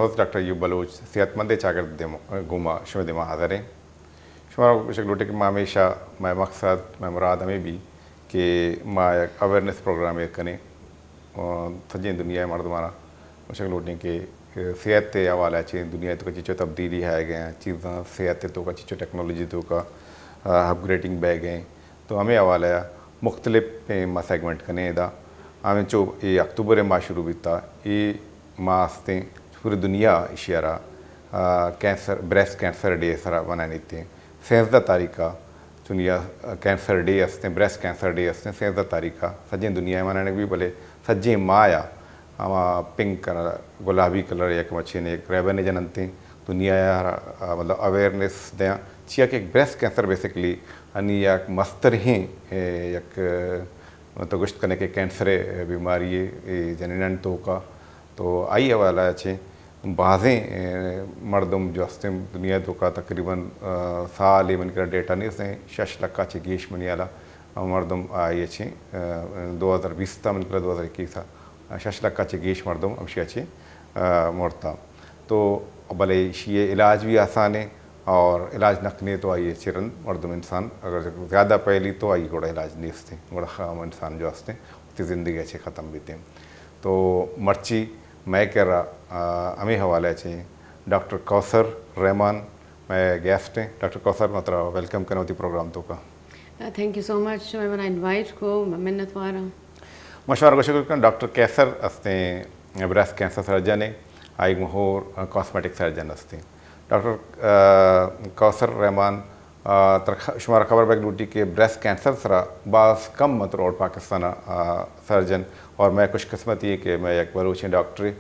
دوست ڈاکٹر ایوب بلوچ صحت مند شاگرد گوما شمع دما حاضر ہیں شمارا شکلوٹے کہ ماں ہمیشہ میں مقصد میں مراد ہمیں بھی کہ ماں ایک اویئرنیس پروگرام ایک کنے سجیں دنیا مردمانہ شکلوٹیں کہ صحت کے حوالہ چیں دنیا تو چیچو تبدیلی ہے گئے ہیں چیزاں صحت تو کا چیچو ٹیکنالوجی تو کا اپ گریڈنگ بہ گئے تو ہمیں حوالہ مختلف ماں سیگمنٹ کنے دا ہمیں چو یہ اکتوبر ماہ شروع بیتا یہ ماہ ہستے پوری دنیا اشیارہ کینسر بریسٹ کینسر ڈے سرا منانے تھے 16 تاریخہ دنیا کینسر ڈے ہستے بریسٹ کینسر ڈے ہستے 16 تاریخہ سجیں دنیا منانے بھی بولے سجیں ماہ ہما پنک کلر گلابی کلر یک مچھے نے ایک ریبن جننتے دنیا مطلب اویئرنیس دیا چیا کہ بریسٹ کینسر بیسکلی انی یک مستر ہیں یک تو گشت کرنے کے کینسر بیماری جنینن تو کا تو آئی حوالہ اچھے بعضیں مردم جو ہستے دنیا تو کا تقریباً سال من کر ڈیٹا نہیں سے 6 لکھ چھ گیش منی والا مردم آئی اچھے 2020 تا من کر 2021 6 لکھ چھ گیش مردم ہمشی اچھے مرتا تو بھلے یہ علاج بھی آسان ہے اور علاج نکنے تو آئیے چرن مردم انسان اگر زیادہ پہلی تو آئی گوڑا علاج نہیں ہستے گوڑا خام انسان جو ہستے اتی زندگی اچھے ختم بیتے ہیں تو مرچی میں کہہ رہا ہمیں حوالہ چاہیے ڈاکٹر کوثر رحمان میں گیسٹ ہیں ڈاکٹر کوثر مطلب ویلکم کرنا ہوتی پروگرام تو کا تھینک یو سو مچ میں بنا انوائٹ کو منت وارا مشورہ کو شکر کرنا ڈاکٹر کیسر ہستے ہیں بریسٹ کینسر سرجن ہے آئی مہور کاسمیٹک سرجن ہستے ہیں ڈاکٹر کوثر رحمان شمارا خبر بیک ڈیوٹی کے بریسٹ کینسر سرا بعض کم مطلب اور پاکستان سرجن اور میں خوش قسمت یہ کہ میں ایک بلوچی ڈاکٹر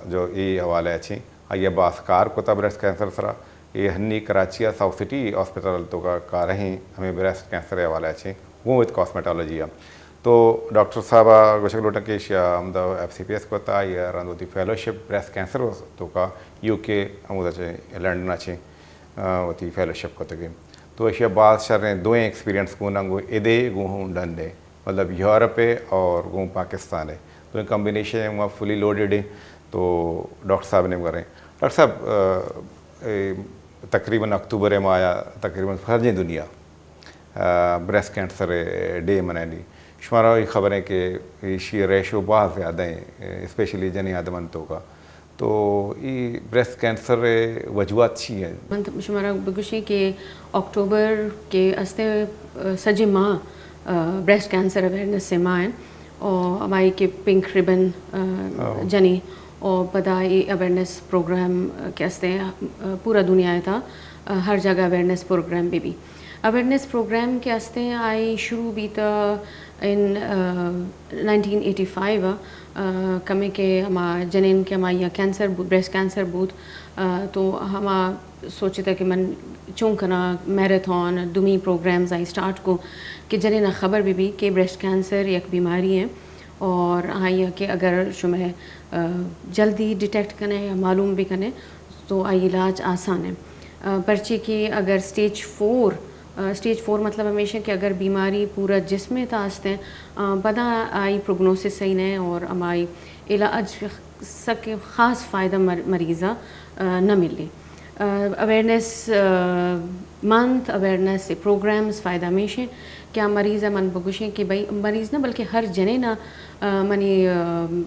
جو یہ حوالہ اچھے آئیے بعض کار کو تھا بریسٹ کینسر سرا یہ honey Karachi south city hospital تو کا کار ہیں ہمیں بریسٹ کینسر حوالہ اچھے وہ وتھ کاسمیٹالوجی تو ڈاکٹر صاحبہ گوشک لوٹا کے ہمدا ایف سی پی ایس کو تھا یا رندوتی فیلوشپ بریسٹ کینسر تو کا یو کے ہم لنڈن اچھے وتی فیلوشپ کو تگے تو اشیا بعض شریں دوئیں ایکسپیرینس کو ننگو ادے گو ہوں ڈنڈے مطلب یورپ ہے اور گو پاکستان ہے تو کمبینیشن وہاں فلی لوڈیڈ ہے تو ڈاکٹر صاحب نے کریں ڈاکٹر صاحب تقریباً اکتوبر میں آیا تقریباً ہر دنیا بریسٹ کینسر ڈے منائی شمارا یہ خبر ہے کہ یہ ریشو بہت زیادہ ہیں اسپیشلی جنی آدمنتوں کا تو یہ بریسٹ کینسر وجوہات چی ہیں شمارا بگوشی کہ اکتوبر کے استے سجے ماہ بریسٹ کینسر اویئرنیس سے ماہ ہیں اور ہماری کے پنک ریبن جنی اور پدا یہ اویئرنیس پروگرام کے استے پورا دنیا تھا ہر جگہ اویئرنیس پروگرام بھی اویئرنیس پروگرام کے استے آئی شروع بھی تھا ان 1985 کمی کے ہما جنین کے ہما یا کینسر بریسٹ کینسر بوت تو ہما سوچے تھا کہ من چونکنا میراتھن دمی پروگرامز آئی سٹارٹ کو کہ جنین خبر بھی کہ بریسٹ کینسر ایک بیماری ہے اور آئی کہ اگر شمہ جلدی ڈیٹیکٹ کریں یا معلوم بھی کریں تو آئی علاج آسان ہے پرچے کہ اگر اسٹیج 4 مطلب ہمیشہ کہ اگر بیماری پورا جسم میں تھاستے ہیں بدا آئی پروگنوسس صحیح نہیں اور ہماری علاج سک خاص فائدہ مریضہ نہ ملے اویئرنیس منتھ اویئرنیس پروگرامز فائدہ ہمیشہ کیا مریض من بگوشیں کہ بھائی مریض نہ بلکہ ہر جنے نہ منی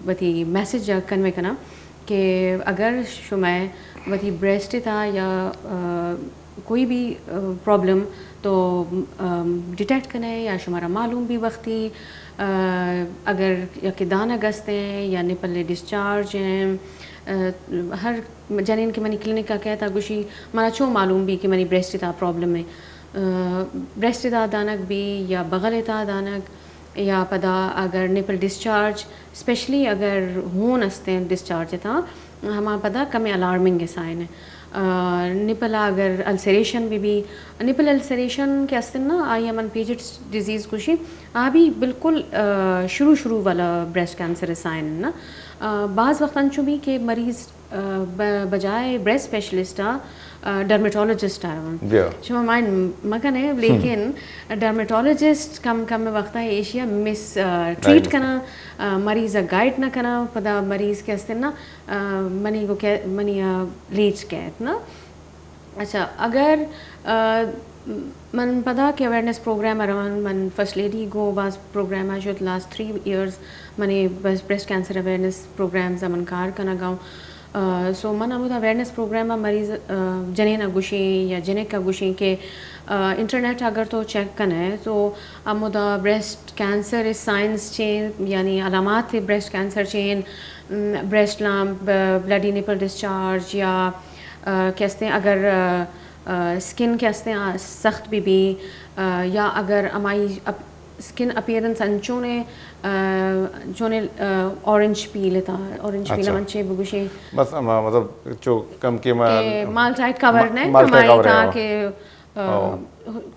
وتی میسج کنوے کرنا کہ اگر شمع وتی بریسٹ تھا یا کوئی بھی پرابلم تو ڈیٹیکٹ کریں یا شمارا معلوم بھی وقتی اگر یا کہ دانہ گستے ہیں یا نپل ڈسچارج ہیں ہر جنین کے منی کلینک کا کہتا گوشی مانا چو معلوم بھی کہ منی بریسٹ تھا پرابلم ہے بریسٹ تھا دانک بھی یا بغل تھا دانک یا پدا اگر نپل ڈسچارج اسپیشلی اگر ہون استے ہیں ڈسچارج تھا ہما پدا کم الارمنگ سائن ہے نپلا اگر السریشن بھی نپل السریشن کے استے نا آئی امن پیجٹس ڈیزیز کشی بھی بالکل شروع والا بریسٹ کینسر سائن نا بعض وقت انچو بھی کہ مریض بجائے بریسٹ اسپیشلسٹ ڈرمیٹولوجسٹ Yeah. شما مائن مکن ہے لیکن ڈرمیٹولوجسٹ کم وقت ہے ایشیا مس ٹریٹ کنا مریض گائڈ نہ کنا پدا مریض کے ہستے نا منی کو منی لیچ کہت نا. اچھا اگر من پتا کہ اویئرنیس پروگرام اراؤنڈ من فرسٹ لیڈی گو باز پروگرام ہے جو لاسٹ 3 years منی بس بریسٹ کینسر اویئرنیس پروگرامز من کار کنا گاؤں. سو من امود اویئرنیس پروگرام مریض جنین گوشیں یا جنک کا گوشیں کہ انٹرنیٹ اگر تو چیک کن ہے تو امودا بریسٹ کینسر سائنس چین یعنی علامات بریسٹ کینسر چین breast lump bloody nipple discharge یا کہتے ہیں اگر اسکن کہتے ہیں سخت بھی یا اگر ہماری اسکن اپیئرنس انچونے جونے اورنج پیل تھا اورنج پیلا منچے بگوشے بس مطلب جو کم کے مال ٹائٹ کور نے ہماری تھا کہ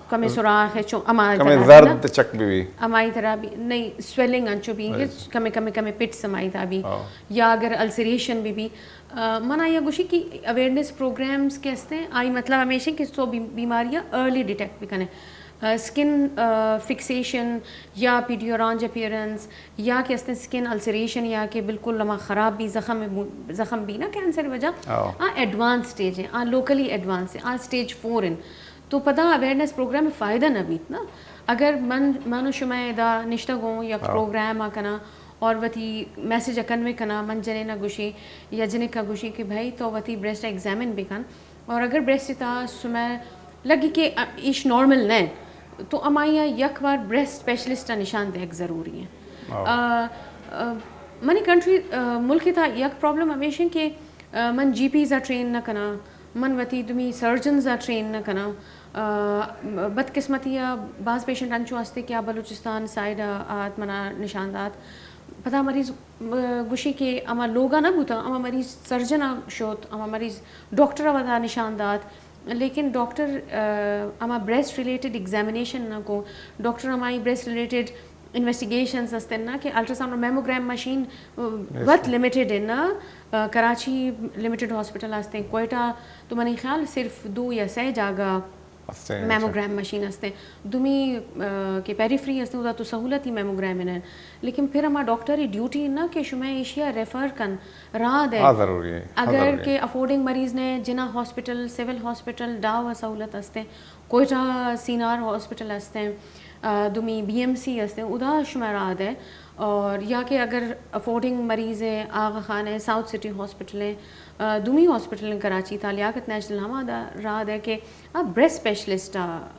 کمی سوراخ ہے چو ہماری زرد چک بھی ہماری طرح بھی نہیں سویلنگ انچو بھی کمی پٹس ہماری طرح بھی یا اگر السریشن بھی منا یا گوشی کی اویئرنیس پروگرامز کے ہستے ہیں آئی مطلب ہمیشہ کہ سو بیماریاں ارلی ڈیٹیکٹ بھی کریں اسکن فکسیشن یا پیڈیورانج اپیئرنس یا کہ اسکن السریشن یا کہ بالکل لما خراب بھی زخم بھی نا کینسر وجہ ایڈوانس اسٹیج ہے لوکلی ایڈوانس ہے اسٹیج 4 تو پتہ اویئرنیس پروگرام میں فائدہ نہ بیت نا اگر مانو شمع دا نشتہ گوں یا پروگرام کنا اور وتی میسیج کنوے کنا من جنے نہ گوشی یا جنے کا گوشی کہ بھائی تو وتی بریسٹ ایگزامن بھی کن اور اگر بریسٹ تا سمے لگی کہ ایش نارمل نہیں تو امایا یک بار بریسٹ اسپیشلسٹ نشان دہ ضروری ہے. منی کنٹری ملک تھا یک پرابلم ہمیشہ کہ من جی پیز ٹرین نہ کنا من وتی تمہیں سرجنز ٹرین نہ کنا بدقسمتی بعض پیشنٹ انچو ہستے کیا بلوچستان سائڈ آت منا نشاندات پتہ مریض گوشی کہ اما لوگا نہ بوتا اما مریض سرجن شوت اما مریض ڈاکٹر ودا نشاندات لیکن ڈاکٹر اما بریسٹ ریلیٹڈ ایگزامینیشن نہ کو ڈاکٹر ہماری بریسٹ ریلیٹڈ انویسٹیگیشنز ہستے نا کہ الٹرا ساؤنڈ اور میموگرام مشین بہت لمیٹڈ ہے نا کراچی لمیٹڈ ہاسپٹل ہستے ہیں کوئٹہ تو منی خیال صرف 2 یا 3 جگہ میموگرام مشین ہستے دمی کے پیریفری ہستے ہوتا تو سہولت ہی میموگرام ہے لیکن پھر ہمارا ڈاکٹر ڈیوٹی نا کہ شمع ایشیا ریفر کن راہ دے اگر کہ افورڈنگ مریض نے جنا ہاسپٹل سول ہاسپٹل ڈاو سہولت ہستے کوئٹہ سینار ہاسپٹل ہستے دمی بی ایم سی ہستے ادا شمع راہ دے اور یا کہ اگر افورڈنگ مریض ہے آغا خان ہے ساؤتھ سٹی ہاسپٹل ہے دومی ہاسپٹل کراچی تھا لیاقت نیشنل ہما راہ ہے کہ آپ بریسٹ اسپیشلسٹ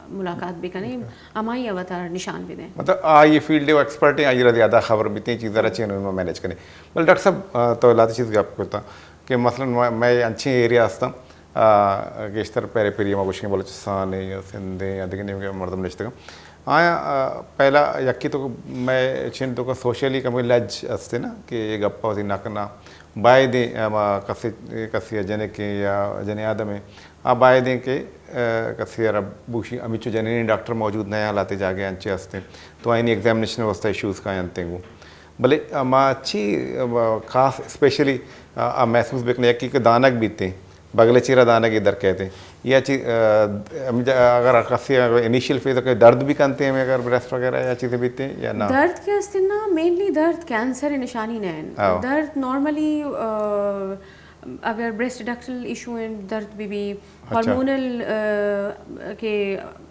ملاقات بھی کریں ہماری اوتار نشان بھی دیں مطلب یہ فیلڈ ایکسپرٹ ہیں آئی زیادہ خبر بھی تھی چیزیں رچیں ان میں مینیج کریں. بل ڈاکٹر صاحب تو لاتی چیز آپ کرتا کہ مثلاً میں اچھی ایریا ہستا گیشتر پیرے پیری میں کچھ بلوچستان یا سندھ یا دیکھنے مردم نشتے آیا پہلا یکی تو میں چین تو سوشلی کمی لج ہستے نا کہ یہ گپا ہوتی ناکنا بائے دیں کسی جنے کے یا جنے آدم ہے بائے دیں کہ کسی عرب بوشی امیچو جنینی ڈاکٹر موجود نیا لاتے جا گئے انچے ہستے تو آئینی ایگزامنیشن واسطہ ایشوز کا انتے گو بھلے ماں اچھی خاص اسپیشلی محسوس بکنے یکی کہ دانک بیتے بغل چیرہ دانک ادھر کہتے ہیں یہ اچھی اگر کسی انیشیل فیز کوئی درد بھی کنتے ہیں اگر بریسٹ وغیرہ یا چیزیں بیتے ہیں یا نہ درد کے ہستے نا مینلی درد کینسر نشانی نہیں درد نارملی اگر بریسٹ ڈکٹل ایشو ہیں درد بھی ہارمونل کے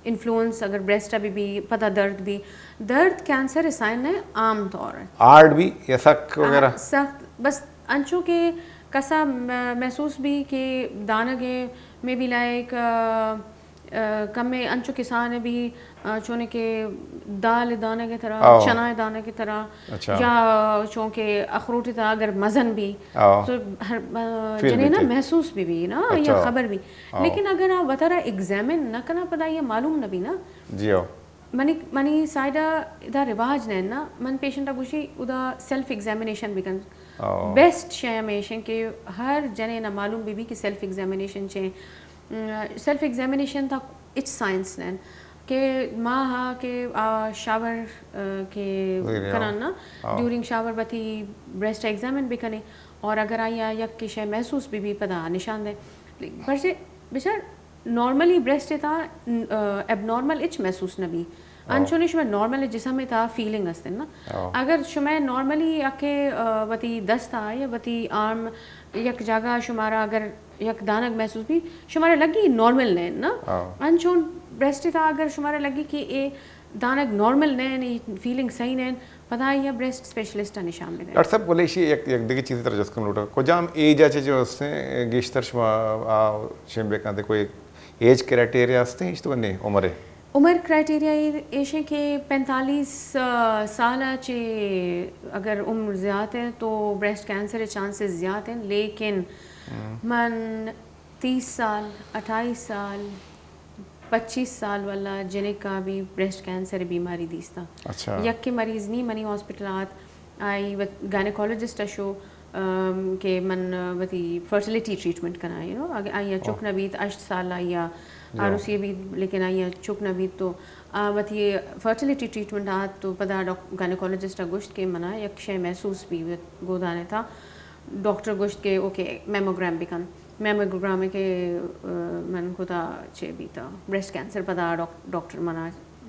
انفلوئنس اگر بریسٹ بھی پتہ درد کینسر سائن ہے عام طور ہے آرڈ بھی یا سخت وغیرہ سخت بس انچو کے کسا محسوس بھی کہ دانگے میں بھی لائک کم میں انچو کسان بھی چونے کے دال دانے کی طرح چنا دانے کی طرح یا چونکہ اخروٹ طرح اگر مزن بھی تو جنہیں نا محسوس بھی نا یا خبر بھی لیکن اگر آپ بتا ایگزامن نہ کرنا پتا یہ معلوم نہ بھی نا جی منی سائڈا ادھا رواج نہیں نا من پیشنٹ گوشی ادا سیلف ایگزامینیشن بھی کن بیسٹ شے ہمیشہ کہ ہر جنے نہ معلوم بھی کہ سیلف ایگزامینیشن چے سیلف ایگزامینیشن تھا اچ سائنس نین کہ ماں ہاں کہ شاور کے کرانا ڈیورنگ شاور بتی بریسٹ ایگزامن بھی کنے اور اگر آیا یک کی شے محسوس بھی پدا نشان دے برچے بچار نارملی بریسٹ تھا اب نارمل اچ محسوس نہ بھی انچونی شما نارمل جسم میں تھا فیلنگ ہستے نا اگر شما نارملی اکے وتی دستا یا وتی آرم یک جگہ شمارا اگر یک دانک محسوس بھی شمارے لگی نارمل نہیں نا انچون بریسٹ تھا اگر شمارے لگی کہ اے دانک نارمل نہیں فیلنگ صحیح نہیں پتہ ہے بریسٹ اسپیشلسٹ نشان میں ڈاکٹر صاحب بولے ایک دیگه چیز طرح جس کو لوٹا کو جام ایج اچ جو اس نے گیشتر شما شیمبے کانتے کوئی ایج کرائٹیریا ہستے اس تو نہیں عمر عمر کرائٹیریا ایشے کہ 45 سال چے اگر عمر زیادہ ہے تو بریسٹ کینسر کے چانسز زیادہ ہیں لیکن من 30 سال 28 سال 25 سال والا جنہیں کا بھی بریسٹ کینسر بیماری دیستا اچھا یک کے مریض نہیں منی ہاسپٹلات آئی گائنیکولوجسٹ شو کہ من وتی فرٹیلیٹی ٹریٹمنٹ کرنا یو نو آئی چک نبیت 8 سال آئیا آروسی بھی لیکن آئی چک نبیت تو وتی فرٹیلیٹی ٹریٹمنٹ آت تو پدا گائنیکولوجسٹ گوشت کے منع یک شے محسوس بھی گودانے تھا ڈاکٹر گوشت کے اوکے میموگرام بھی کن میموگرام کے من خدا چے بھی تھا بریسٹ کینسر پدا ڈاکٹر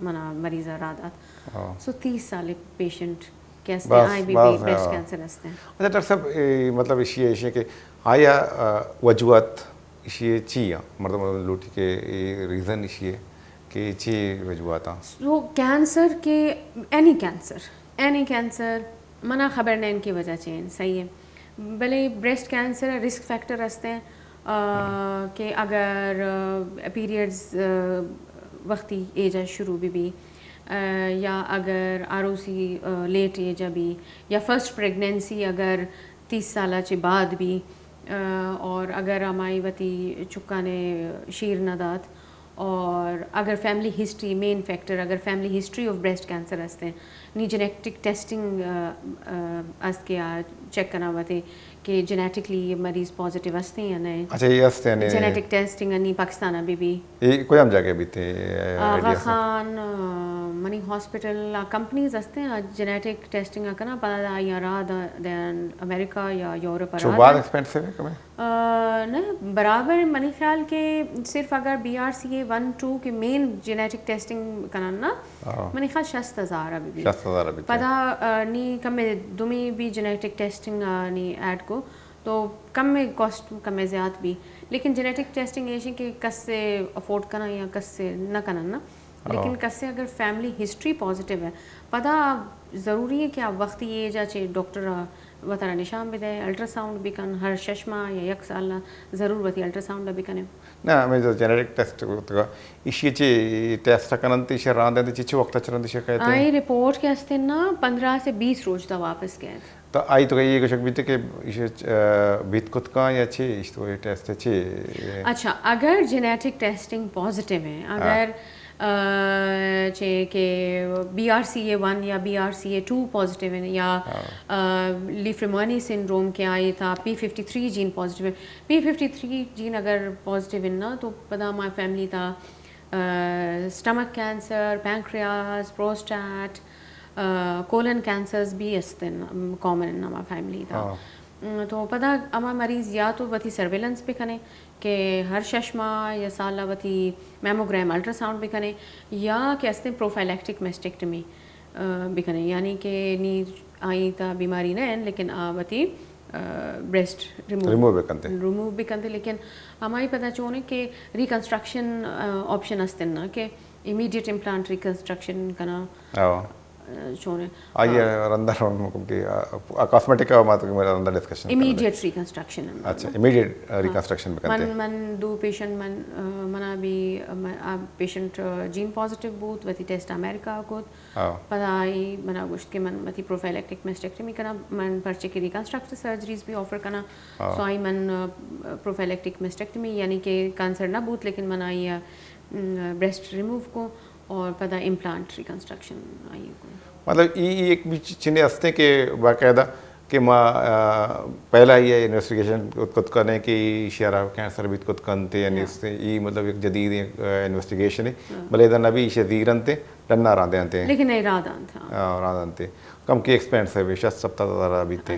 منا مریضہ رادات سو 30 سال پیشنٹ کیسے آئی بی بریسٹ کینسر ہستے ہیں. اچھا ڈاکٹر صاحب مطلب اسی کہ آیا وجوہات اسی چیئیں مطلب لوٹی کے ریزن اسی ہے کہ چی وجوہات ہیں تو کینسر کے اینی کینسر منا خبر نہیں ان کی وجہ چین صحیح ہے بھلے بریسٹ کینسر رسک فیکٹر ہستے ہیں کہ اگر پیریڈز وقتی ایج شروع بھی یا اگر آروسی لیٹ ایج بھی یا فرسٹ پریگنینسی اگر 30 سالہ چے بعد بھی اور اگر ہمائی وتی چکانے شیر ندات اور اگر فیملی ہسٹری مین فیکٹر اگر family history of breast cancer ہستے ہیں نی جینیٹک ٹیسٹنگ اس کے چیک کرنا ہوتے کہ جینیٹکلی مریض پازیٹیو ہستے ہیں یا نہیں. اچھا یہ ہستے ہیں جینیٹک ٹیسٹنگ انی پاکستان ابھی بھی کوئی ہم جگہ بھی تھے آغا خان منی ہاسپٹل کمپنیز ہستے ہیں جینیٹک ٹیسٹنگ کرنا پتا یا راد دین امریکہ یا یورپ جو بہت ایکسپینسو ہے کم نہ برابر منی خیال کہ صرف اگر BRCA 1-2 کے مین جینیٹک ٹیسٹنگ کرنا منی خیال 60,000 ابھی پتا نی کم دمی بھی جینیٹک ٹیسٹنگ نی ایڈ کو تو کم میں کاسٹ کم میں زیادہ بھی لیکن جینیٹک ٹیسٹنگ ایسی کہ کس سے افورڈ کرنا یا کس سے نہ کرنا نا لیکن کس سے اگر فیملی ہسٹری پازیٹیو ہے پتہ ضروری ہے کہ آپ وقتی یہ جاچے ڈاکٹر وطرہ نشان بھی دے الٹرا ساؤنڈ بھی کن ہر 6 ماہ یا 1 سال ضرور وتی الٹرا ساؤنڈ بھی کنے نا میں جو جینیٹک ٹیسٹ ہوتا اسی چی ٹیسٹ کرن تی شران دے چی وقت چرن دی شکایت آئی رپورٹ کے ہستے نا 15 سے 20 روز دا واپس گئے تو آئی تو یہ کچھ بھی تھے کہ بیت کت کا یا چی اس تو یہ ٹیسٹ چی اچھا اگر جینیٹک ٹیسٹنگ پازیٹیو ہے اگر چے کہ BRCA 1 یا BRCA 2 پازیٹیو ہے یا لیفریمانی سنڈروم کے آئی تھا P53 جین پازیٹیو ہے P53 جین اگر پازیٹیو ہے نا تو پتا ہماری فیملی تھا stomach cancer pancreas prostate colon cancers بھی ہستے کامن ان ہماری فیملی تھا تو پتہ ہمارا مریض یا تو وتی سرویلنس بھی کنے کہ ہر 6 ماہ یا سالہ وتی میموگرام الٹرا ساؤنڈ بھی کنے یا کہ ہستے پروفائلیکٹک میسٹیکٹمی بھی کنے یعنی کہ نی آئی تا بیماری نہیں لیکن وتی بریسٹ ریموو بھی کنتے لیکن ہماری پتہ چونے کہ ریکنسٹرکشن آپشن ہستے نا کہ امیڈیٹ امپلانٹ ریکنسٹرکشن کنا چونے آئیے رندر کہ کاسمیٹک کا مات میرا رندر ڈسکشن امیڈیٹ ریکنسٹرکشن اچھا امیڈیٹ ریکنسٹرکشن بھی کرتے من دو پیشنٹ منا بھی پیشنٹ جین پازیٹیو بوت وتی ٹیسٹ امریکہ کو پتہ آئی منا گوشت کے من وتی پروفائلیکٹک میسٹیکٹمی کرنا من پرچے کی ریکنسٹرکٹیو سرجریز بھی آفر کرنا سو آئی من پروفائلیکٹک میسٹیکٹمی یعنی کہ کینسر نہ بوت لیکن من آئی بریسٹ ریموو کو اور پتہ امپلانٹ ریکنسٹرکشن آئی کو مطلب یہ ایک بھی چنے ہستے کہ باقاعدہ کہ ماں پہلا یہ انویسٹیگیشن کت کرنے کی شرح کینسر بھی کت کنتے یعنی اس سے یہ مطلب ایک جدید انویسٹیگیشن ہے بلے دن ابھی شدیرن تے ڈننا راندے انتے لیکن نہیں رادان تھا رادان تے کم کی ایکسپینس ہے 60-70,000 ابھی تے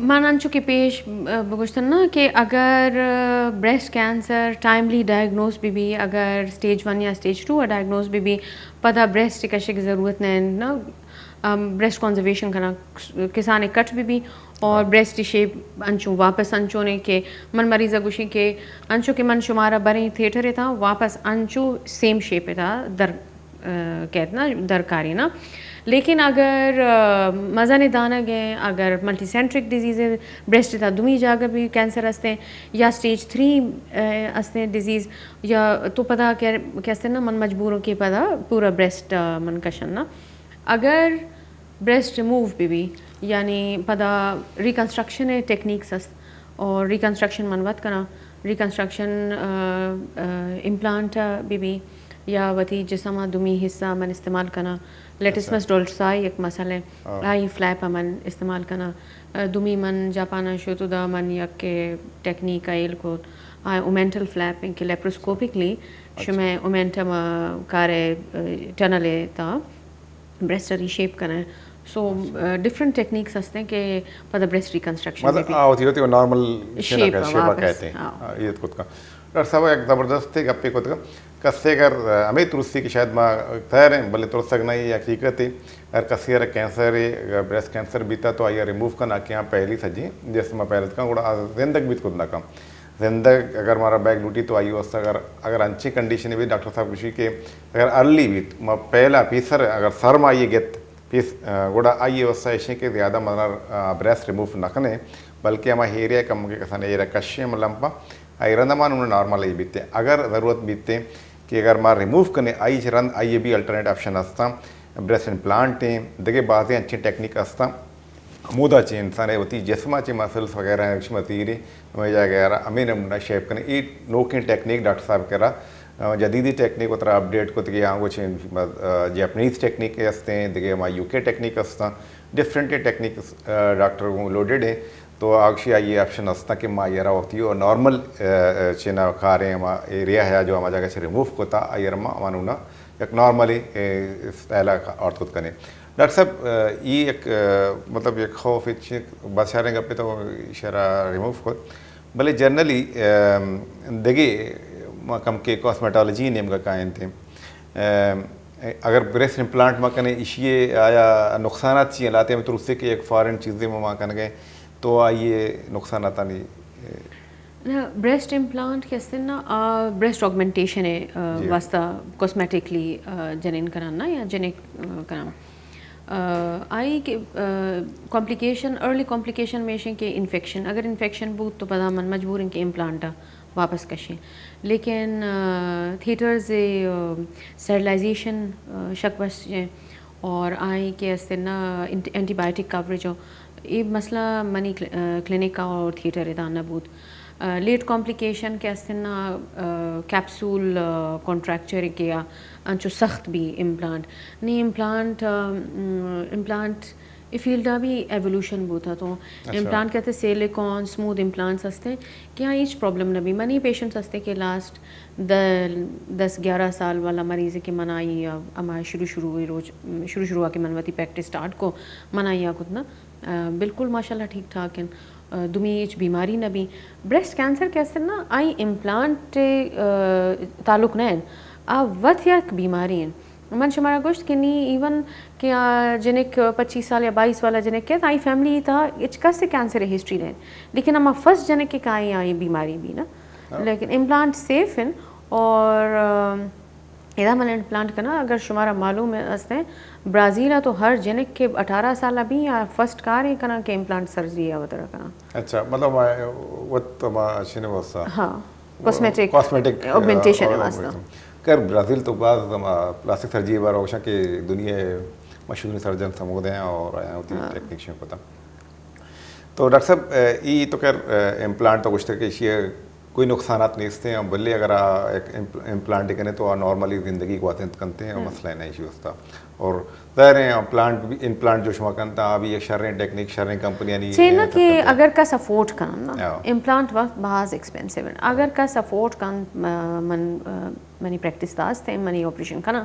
مان انچو کہ پیش بگوشتن نا کہ اگر بریسٹ کینسر ٹائملی ڈائگنوز بھی اگر سٹیج 1 یا سٹیج 2 ڈائگنوز بھی پتہ بریسٹ کشے کی ضرورت نہیں نا بریسٹ کنزرویشن کرنا کسان کٹ بھی اور بریسٹ شیپ انچو واپس انچو نے کہ من مریض گوشی کہ انچو کہ من شمارا بریں تھیٹر تھا واپس انچو سیم شیپ تھا در کہتنا درکاری نا. لیکن اگر مزہ نے دانا گئے اگر ملٹی سینٹرک ڈیزیز بریسٹ تھا دمی جاگر بھی کینسر ہستے یا سٹیج 3 ہستے ڈیزیز یا تو پتہ کہتے نا من مجبوروں کے پتہ پورا بریسٹ من کشن نا. اگر بریسٹ ریموو بھی یعنی پتہ ریکنسٹرکشن ٹیکنیکس ہست اور ریکنسٹرکشن من وت کرنا ریکنسٹرکشن امپلانٹ بھی یا وتی جسما دمی حصہ من استعمال کرنا لیٹسمس ڈولسائی ایک مسئلہ آئی فلیپ من استعمال کرنا دمی من جاپانا شوتو دا من یک کے ٹیکنیک ایل کو اومینٹل فلیپ کہ لیپروسکوپکلی شمیں اومینٹم کارے ٹنلے تا بریسٹ ری شیپ کرنا. سو ڈفرنٹ ٹیکنیکس ہستے ہیں کہ پتہ بریسٹ ریکنسٹرکشن مطلب ہوتی ہوتی نارمل شیپا کہتے ہیں یہ خود کا. ڈاکٹر صاحب ایک زبردست تھے گپے کو کسے اگر ہمیں ترسی کی شاید ماں تیر ہیں بلے ترس سکنا ہی حقیقت ہے اگر کسی اگر کینسر ہے بریسٹ کینسر بیتا تو آئیے ریموو کرنا کہ یہاں پہلی سجی جیسے میں پہلے کا گوڑا زندگ بھی خود نہ کم زندگ اگر ہمارا بیگ لوٹی تو آئیے اس اگر اچھی کنڈیشن بھی ڈاکٹر صاحب کچھ کہ اگر ارلی بھی میں پہلا پیسر اگر سر میں آئیے گیت پیس گوڑا آئیے اس ایشے کہ زیادہ مطلب بریسٹ ریموو نہ کرنے بلکہ ہمیں ہیریا کم کے کسانے یہ کشے میں لمپا آئی رندمان انہیں نارمل ہی بیتے اگر ضرورت بیتے کہ اگر ماں ریموو کرنے آئی رند آئیے بھی الٹرنیٹ آپشن ہستا بریسٹ امپلانٹ ہیں دیکھے بعضیں اچھی ٹیکنیک ہستا مودا چی انسان ہے ہوتی جسمہ چی مسلس وغیرہ ہیں متیری میں جا گیا امین نمونہ شیپ کرنے یہ نوکین ٹیکنیک ڈاکٹر صاحب کہہ رہا جدیدی ٹیکنیک اترا اپڈیٹ کو تک یہاں کچھ جیپنیز ٹیکنیک ہستے ہیں دیکھے ہمارا یو کے ٹیکنیک ہستا ڈفرینٹ ٹیکنیک ڈاکٹر کو لوڈیڈ ہے تو آگشی آئیے آپشن ہستا کہ ماں یہ ہوتی ہے اور نارمل چینا کھا رہے ہیں ہمارا ایریا ہے جو ہمارا جگہ سے ریموو ہوتا آئیر ماں ہمانونا ایک نارملی اسٹائل اور خود کرنے. ڈاکٹر صاحب یہ ایک مطلب ایک خوف بس شہریں گپے تو شہرہ ریموو خود بھلے جنرلی دیکھے کم کے کاسمیٹالوجی نیم کا قائم تھے اگر بریسٹ امپلانٹ ماں کنے اشیے آیا نقصانات چیئیں لاتے ہیں تو اس سے کہ ایک فارن چیزیں ماں کن گئے تو آئیے نقصانات نہیں بریسٹ امپلانٹ کہتے ہیں نا بریسٹ آگمنٹیشن ہے واسطہ کاسمیٹکلی جنین کرانا یا جنک کرانا آئی کہ کمپلیکیشن ارلی کمپلیکیشن میں کہ انفیکشن اگر انفیکشن بہت تو پتہ من مجبور ہیں کہ امپلانٹا واپس کشیں لیکن تھیٹرز سٹرلائزیشن شک بس اور آئی کہ استے نا اینٹی بایوٹک کوریج ہو یہ مسئلہ منی کلینک کا اور تھیٹر ادانا بود لیٹ کمپلیکیشن کے استے نا کیپسول کانٹریکچر کیا انچو سخت بھی امپلانٹ نہیں امپلانٹ فیلڈا بھی ایولیوشن بو تھا تو امپلانٹ کہتے سیلیکون اسموتھ امپلانٹس ہستے کیا ایچ پرابلم نہ بھی منی پیشنٹس ہستے کہ لاسٹ 10-11 سال والا مریض کے منائی ہمارا شروع کے منوتی پریکٹس اسٹارٹ کو منائی خود نا بالکل ماشاء اللہ ٹھیک ٹھاک ہیں دمی ایچ بیماری نہ بھی بریسٹ کینسر کیسے نا آئی امپلانٹ تعلق نہیں وت یا بیماری ہیں من شمارا گوشت کہ نہیں ایون کہ جنک 25 سال یا 22 والا جنک کہ آئی فیملی تھا اچکا سے کینسر ہسٹری رہے لیکن ہم فرسٹ جنک کے کہیں آئی بیماری بھی نا لیکن امپلانٹ سیف ہیں اور ادا من امپلانٹ کرنا اگر شمارا معلوم ہے ہستے برازیل تو ہر جنک کے 18 سال ابھی یا فرسٹ کار ہے کنا کہ امپلانٹ سرجری ہے وہ طرح کرنا اچھا مطلب وقت شنو واسطہ ہاں کاسمیٹک آگمنٹیشن ہے واسطہ کر برازیل تو بعض پلاسٹک سرجری بار ہوشا کہ دنیا مشہور سرجن سمود ہیں اور آیا ہوتی ٹیکنیشین کو تھا تو ڈاکٹر صاحب یہ تو خیر امپلانٹ تو کچھ کہ کوئی نقصانات نہیں ہیں بلے اگر ایک امپلانٹ کریں تو نارملی زندگی کو آتے کرتے ہیں مسئلہ نہیں ایشو ہوتا اور ظاہر ہے امپلانٹ جو شما کرتا ابھی ایک شریں ٹیکنیک شریں کمپنیاں نہیں چاہیے کہ اگر کا سپورٹ کرنا امپلانٹ وقت بہت ایکسپینسیو ہے اگر کا سپورٹ کر منی پریکٹس داست ہے منی آپریشن کرنا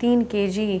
3 kg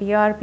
PRP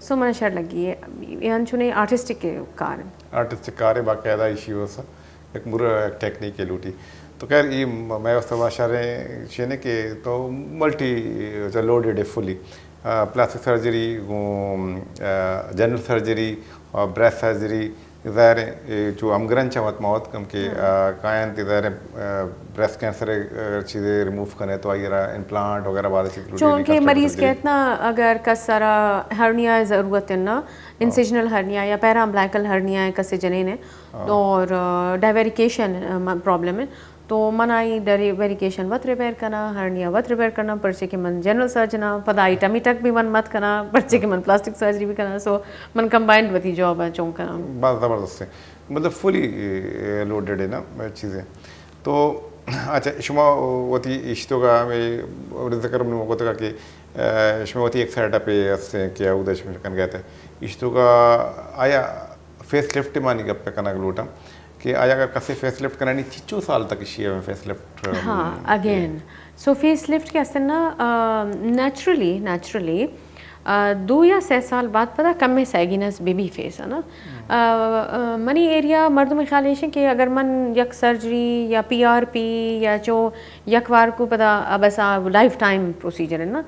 سو من شر لگی ہے یہاں چنے آرٹسٹک کے کار آرٹسٹک کار باقاعدہ ایشیو سا ایک برا ٹیکنیک لوٹی تو خیر یہ میں اس باشاریں چینے کہ تو ملٹی لوڈیڈ ہے فلی پلاسٹک سرجری جنرل سرجری اور بریسٹ سرجری ظاہر ہے جو امگرن چمت موت کم کے کائن ظاہر ہے بریسٹ کینسر چیزیں ریموو کرنے تو آئیے امپلانٹ وغیرہ بعد چونکہ مریض کے اتنا اگر کس سارا ہرنیا ضرورت ہے نا انسیجنل ہرنیا یا پیرا امبلیکل ہرنیا ہے کسے جنین ہے اور ڈائیویریکیشن پرابلم ہے تو من آئی ڈیویریکیشن وت ریپیئر کرنا ہرنیا وت ریپیئر کرنا پرچے کہ من جنرل سرجنا پدائی ٹمی ٹک بھی من مت کرنا پرچے کہ من پلاسٹک سرجری بھی کرنا سو من کمبائنڈ وتی جاب ہے چون کرنا بہت زبردست ہے مطلب فلی لوڈیڈ ہے نا چیزیں تو اچھا شما وتی اشتو کا میں ذکر من موقع تھا کہ شما وتی ایک سیٹ اپ ہے کیا ادھر شما کن گئے تھے اشتو کا آیا فیس لفٹ مانی گپ پہ کنا گلوٹا کہ آیا اگر کسی فیس لفٹ کرانی 3 سال تک اشیاء میں فیس لفٹ ہاں اگین سو فیس لفٹ کے اصل نا نیچرلی 2 یا 6 سال بعد پتہ کم میں سیگینس بیبی فیس ہے نا منی ایریا مردوں میں خیال ہے کہ اگر من یک سرجری یا PRP یا جو یک وار کو پتہ بس لائف ٹائم پروسیجر ہے نا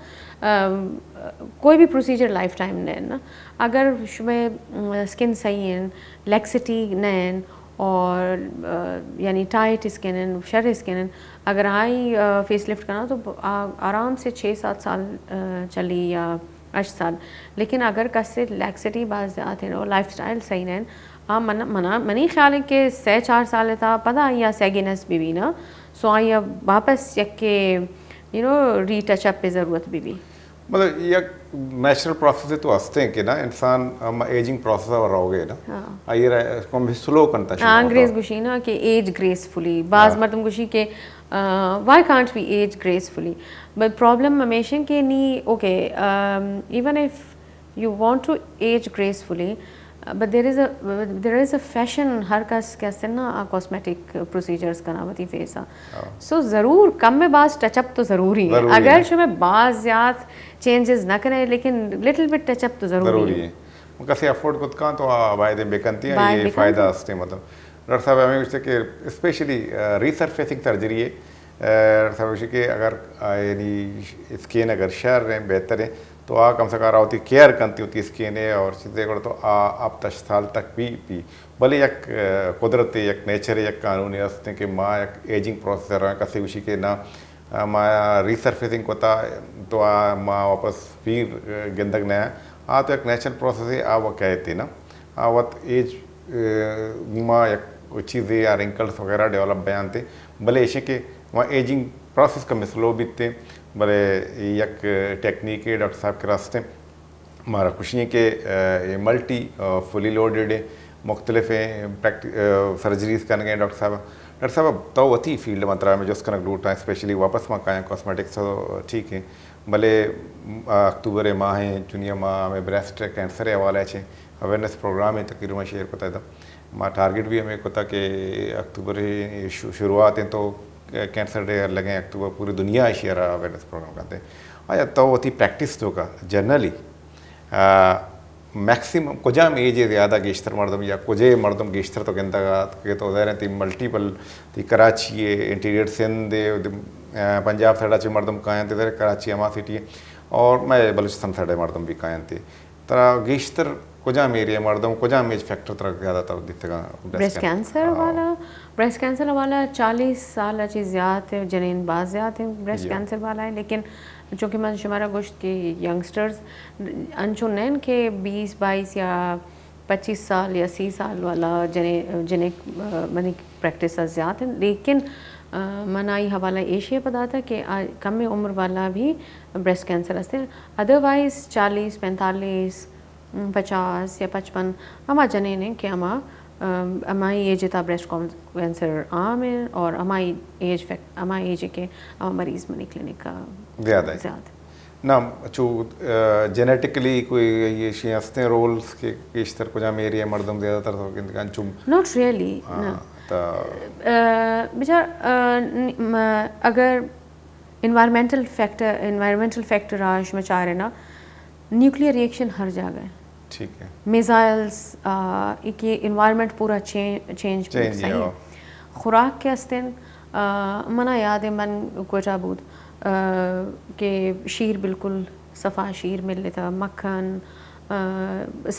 کوئی بھی پروسیجر لائف ٹائم نہیں نا اگر شمہ اسکن صحیح ہیں لیکسٹی نہیں اور یعنی ٹائٹ اسکن شر اسکن اگر آئی فیس لفٹ کرنا تو آرام سے 6-7 سال چلی یا 8 سال لیکن اگر کس لیکسٹی بعض زیادہ ہیں اور لائف سٹائل صحیح نہیں منی خیال ہے کہ 4 سال تھا پتہ یا سیگینس بھی نا سو آئی واپس یک کے ری ٹچ اپ پہ ضرورت بھی مطلب یہ نیچرل پروسیس ہے تو ہستے ہیں کہ نا انسان ایجنگ پروسیس اور رہو گے نا آئیے کو بھی سلو کرتا ہے انگریز گوشی نا کہ ایج گریسفلی بعض مردم گوشی کہ why can't be age gracefully but problem ہمیشہ کہ نہیں okay even if you want to age gracefully but there is a fashion ہر کس کیسے نا کاسمیٹک پروسیجرس کرنا ہوتی فیسا سو ضرور کم میں بعض ٹچ اپ تو ضروری ہے اگر شو میں بعض زیادہ چینجز نہ کریں لیکن لٹل بٹ ٹچ اپ تو ضروری ہے کسی افورڈ کت کہاں تو آبائے بیکنتی ہیں یہ فائدہ ہستے مطلب ڈاکٹر صاحب ہمیں کچھ کہ اسپیشلی ریسرفیسنگ سرجری ہے ڈاکٹر صاحب کچھ کہ اگر یعنی اسکین اگر شہر ہیں بہتر ہے تو کم سے کم ہوتی کیئر کرتی ہوتی اسکین ہے اور چیزیں کرو تو آپ 10 سال تک بھی بھلے یک قدرت ہے یک نیچر ہے یک قانون ہے ہستے کہ ماں یک ایجنگ پروسیس ہے کسی کچھ کہ نہ ماں ریسرفیسنگ ہوتا تو ماں واپس پھر گندگ نیا تو ایک نیچرل پروسیس ہے وہ کہتے نا وقت ایج ماں یک چیزیں یا رنکلس وغیرہ ڈیولپ بیان تھے بھلے ایسے کہ وہاں ایجنگ پروسیس کا مسلو بھی تھے بھلے یک ٹیکنیک ہے ڈاکٹر صاحب کے راستے ہمارا خوش نہیں کہ یہ ملٹی فلی لوڈیڈ ہے مختلف ہیں سرجریز کرنے گئے ڈاکٹر صاحب تو وتی فیلڈ مطلب میں جو اس کا نگلوٹا ہے اسپیشلی واپس ماں کہیں کاسمیٹکس تو ٹھیک ہے بھلے اکتوبر ماہ ہیں چنیا ماہ میں بریسٹ کینسر حوالے سے اویئرنیس پروگرام ہے تقریباً شیئر پتہ تھا ماں ٹارگیٹ بھی ہمیں پتہ کہ اکتوبر شروعات ہیں تو کینسر ڈے لگیں اکتوبر پوری دنیا شیئر اویئرنیس پروگرام کرتے ہیں آیا تو ہوتی پریکٹس تو کا جنرلی میکسیمم کجا میں ایج زیادہ گیشتر مردم یا کجے مردم گیشتر تو گندگات کہ تو ظاہر تی ملٹیپل تی کراچی ہے انٹیریئر سندھ پنجاب سائڈ چ مردم قائم تھے کراچی اما سٹی ہے اور میں بلوچستان سائڈ مردم بھی قائم تھے طرح گیشتر کجا میں ایریا مردم کجا میں ایج فیکٹر طرح زیادہ تر دیتے گا بریسٹ کینسر والا 40 سال اچھی زیادہ ہے جنین باز زیادہ ہیں بریسٹ کینسر والا ہے لیکن چونکہ میں شمارا گوشت کے ینگسٹرز انچو نین کے 20-22 یا 25 سال یا 30 سال والا جنہیں منی پریکٹس زیادہ ہیں لیکن منائی حوالہ ایشیا پتا تھا کہ کم عمر والا بھی بریسٹ کینسر ہستے ہیں ادروائز 40, 45, 50 یا 55 ہما جنین ہیں کہ ہماری ایج تھا بریسٹ کینسر عام ہے اور ہماری ایج کے مریض منی کلینک کا زیادہ نا چو جینیٹکلی کوئی یہ شیئں ہستے ہیں رولز کے کشتر کجا میری ہے مردم زیادہ تر تو کن چم ناٹ ریئلی بیچار اگر انوائرمنٹل فیکٹر آج میں چاہ رہے نا نیوکلیئر ریئیکشن ہر جگہ ہے ٹھیک ہے میزائلز یہ انوائرمنٹ پورا چینج صحیح خوراک کے ہستن منا یاد ہے من کوٹا بود کہ شیر بالکل صفا شیر مل لیتا مکھن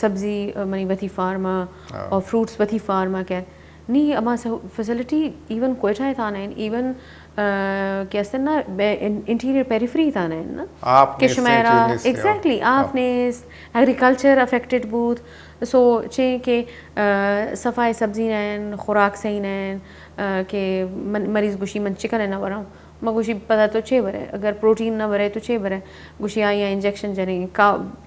سبزی منی وتی فارما اور فروٹس وتی فارما کہ نہیں اما فیسلٹی ایون کوئٹہ ہے تھا نہیں ایون کیا ہستن نا انٹیریئر پیریفری تھا نہیں نا کہ شمیرا ایگزیکٹلی آپ نے ایگریکلچر افیکٹڈ بود سو چیں کہ صفائی سبزی نین خوراک صحیح نین کہ مریض گوشی من چکن ہے نہ براؤں میں گوشی پتہ تو چھ برے اگر پروٹین نہ برے تو چھ برے گوشی آئی ہیں انجیکشن جنیں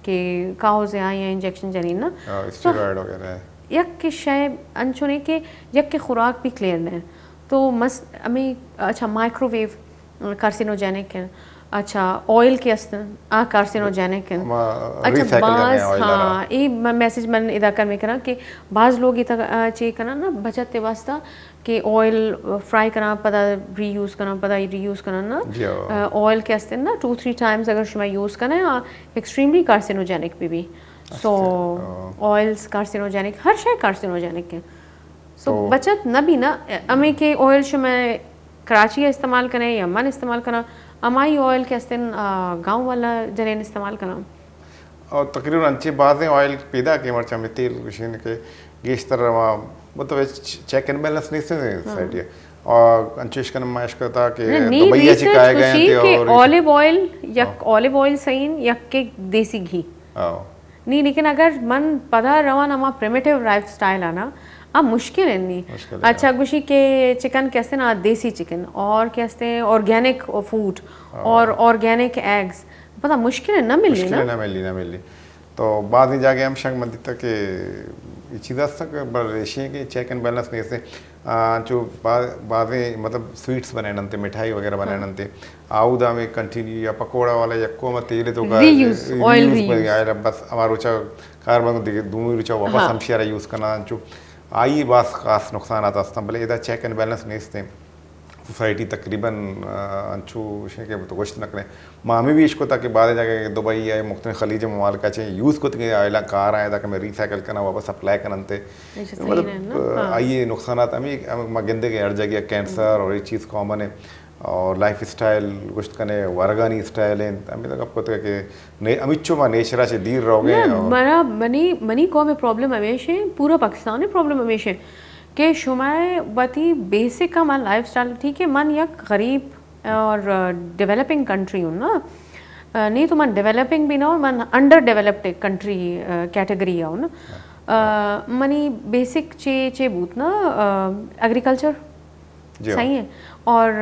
کہ کاؤ سے آئی ہیں انجیکشن جنیں نا اسٹیرائڈ وغیرہ یک کہ شے انچونے کہ یک کہ خوراک بھی کلیئر نہیں تو ہمیں اچھا مائکرو ویو کارسینوجینک ہیں اچھا آئل کے استن کارسینوجینک ہیں اچھا بعض ہاں یہ میسیج من ادا کر میں کرا کہ بعض لوگ یہ چیک کرنا نا بچت واسطہ کہ آئل فرائی کرنا پتہ ری یوز کرنا پتہ ری یوز کرنا نا آئل کے استن نا 2-3 ٹائمز اگر شما یوز کرنا ہے ایکسٹریملی کارسینوجینک بھی سو آئلس کارسینوجینک ہر شے کارسینوجینک ہے سو بچت نہ بھی نا ہمیں کہ آئل شما کراچی استعمال کریں یا من استعمال کرنا امائی آئل کے استن گاؤں والا جنین استعمال کرنا اور تقریباً انچی بعضیں آئل پیدا کے مرچہ میں تیل کشین کے گیشتر مطلب چیک اینڈ بیلنس نہیں سے سائٹ ہے اور انچیش کا نمائش کرتا کہ دبئیہ چکائے گئے ہیں کہ اولیو آئل یا اولیو آئل سین یا کہ دیسی گھی نہیں لیکن اگر من پدا روان اما پریمیٹیو لائف سٹائل آنا اب مشکل ہے نہیں اچھا گوشی کے چکن کہتے ہیں نا دیسی چکن اور کہتے ہیں آرگینک فوڈ اور آرگینک ایگز پتہ مشکل ہے نہ ملی تو بعد میں جا کے ہم شک مندی تک کہ یہ چیز تک بڑا ریشی ہے کہ چیک اینڈ بیلنس نہیں سے جو بعضیں مطلب سویٹس بنے ننتے مٹھائی وغیرہ بنے ننتے آؤدا میں کنٹینیو یا پکوڑا والا یا کو تیل تو کا آئل بس ہمارا روچا کار بند دونوں روچا واپس ہم شیرا یوز کرنا جو آئی بعض خاص نقصانات ہستن بھلے ادھر چیک اینڈ بیلنس نہیں تھے سوسائٹی تقریباً انچو شے کے تو گوشت نہ کریں مامی بھی اس کو تاکہ بعد جا کے دبئی آئے مختلف خلیج ممالکہ چاہیے یوز کو تک آئلہ کار آئے تاکہ میں ریسائیکل کرنا واپس اپلائی کرنتے مطلب آئیے نقصانات ہمیں گندے کے ہر جگہ کینسر اور یہ چیز کامن ہے اور لائف اسٹائل گوشت کنے ورگانی اسٹائل ہیں ہمیں تک آپ کو تک کہ امیچو ماں نیچرہ سے دیر رہو گے مرا منی قوم میں پرابلم ہمیشہ پورا پاکستان میں پرابلم ہمیشہ کہ شمائے باتی بیسک کا من لائف سٹائل ٹھیک ہے من یک غریب اور ڈیولپنگ کنٹری ہوں نا نہیں تو من ڈیولپنگ بھی نہ ہو من انڈر ڈیولپڈ کنٹری کیٹیگری ہوں نا منی بیسک چے بوت نا ایگریکلچر صحیح ہے اور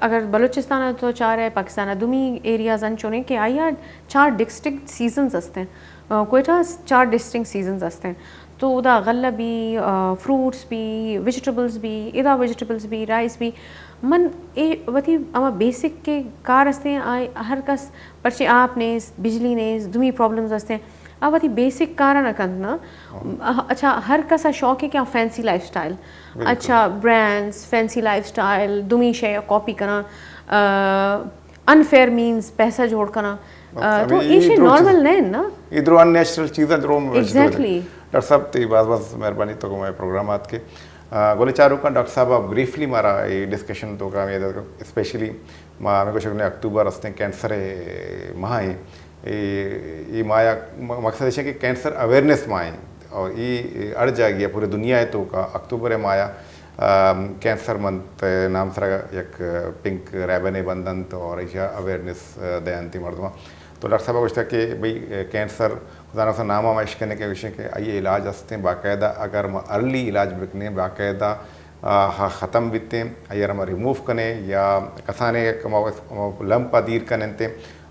اگر بلوچستان ہے تو 4 ہے پاکستان ہے دومی ایریاز انچونے کہ آئیا 4 ڈسٹنکٹ سیزنز ہستے ہیں کوئٹہ 4 ڈسٹنکٹ سیزنز ہستے ہیں تو ادا غلہ بھی فروٹس بھی ویجیٹیبلز بھی ادا ویجیٹیبلز بھی رائس بھی من وتی اما بیسک کے کار ہستے ہیں ہر کس پرچے آپ نے بجلی نے دومی پرابلمز ہستے ہیں اب وتی بیسک کارا نہ کرنا اچھا ہر کسا شوق ہے کیا فینسی لائف سٹائل اچھا برانڈس فینسی لائف سٹائل دومی شے کاپی کرنا انفیئر مینز پیسہ جوڑ کرنا تو یہ نارمل نہیں نا ادھر ان نیچرل چیزیں درو ایگزیکٹلی ڈاکٹر صاحب تی بس مہربانی تو میں پروگرامات کے گولے چاروں کا ڈاکٹر صاحب آپ بریفلی مارا یہ ڈسکشن تو کا اسپیشلی ہمیں کچھ اکتوبر ہستے کینسر ماہ ہیں یہ مایا مقصد ہے کہ کینسر اویئرنیس ماہ ہیں اور یہ اڑ جا گیا پورے دنیا ہے تو کا اکتوبر ہے مایا کینسر منتھ نام سر یک پنک ریبن بندنت اور ایشیا اویئرنیس دینتی مردمہ تو ڈاکٹر صاحب پوچھتا کہ بھائی کینسر خدا نہ نام آمائش کرنے کے وشے کے آئیے علاج ہستے ہیں باقاعدہ اگر ارلی علاج بکنے باقاعدہ ختم بیتے ہیں اگر ہم ریموو کریں یا کسانے لمپا دیر کرنے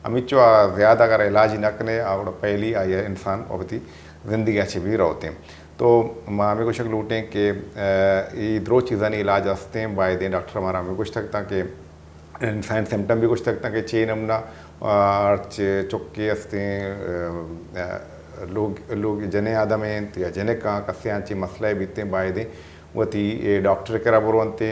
امیچو زیادہ اگر علاج نہ کریں اور پہلی آئیے انسان وقتی زندگی اچھی بھی رہتے ہیں تو ہمیں کچھ لوٹیں کہ یہ 2 چیزیں علاج ہستے ہیں بائی دیں ڈاکٹر ہمارا ہمیں کچھ تکتا کہ انسان سمٹم بھی کچھ تکتا کہ چین نمنا چکے ہستے ہیں لوگ جنے آدم ہیں یا جنے کہاں کسے آنچی مسئلہ بیتے ہیں بائی دیں وتی ڈاکٹر کرا بروانتے